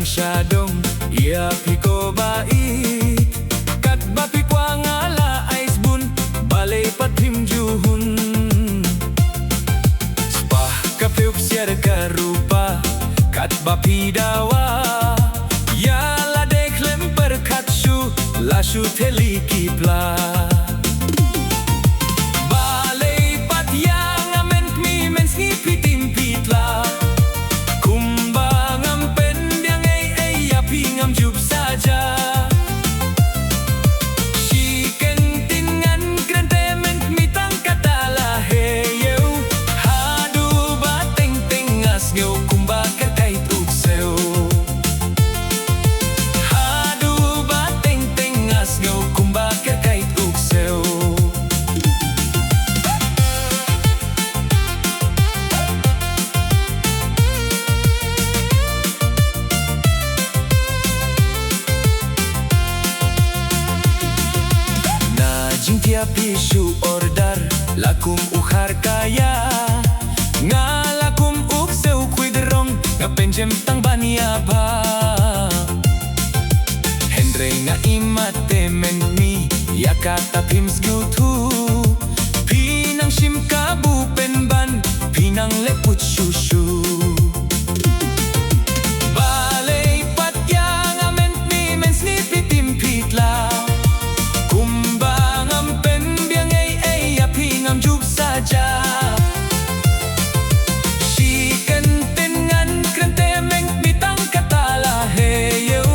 shadong ia piko bai kat bapi kwa ngala ais bun balai patim juhun spah kapeuk siar karupa kat bapi dawa ya la deklem perkatsu lashu teli kipla balai pat yang amen mi menski pitim pitla jub saja Shiken tingan krentement mitang katala heyo hadu bateng tengas ngeu kumba kerkait ukseu hadu bateng tengas ngeu kumba kerkait ukseu Tiap isu order lakum uhar kaya ngalakum ukseu kuiderong ngapenjem tang bania ba Hendrei nga imate menmi yakata pims gutu pinang shim kabu penban pinang leput shushu balai pat yang amen mi mensni pitim pitla jub saja Shiken tengan krentemeng mitang katala heyo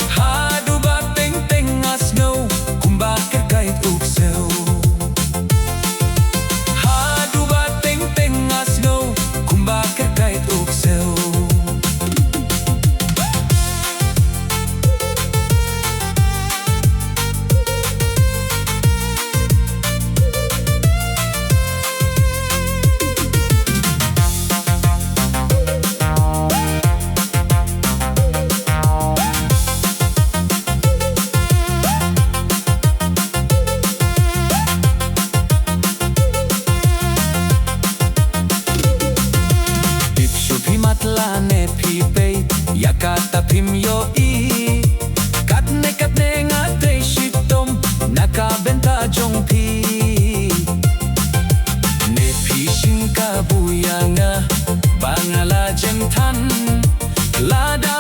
hadu bateng tengas no kumba kerkait ukseu hadu bateng tengas no kumba kerkait ukseu Matlane pipei yakata pim yo i katne ngate shitom nakabenta jong pi ne pishin kabuyanga bangala jemtan lada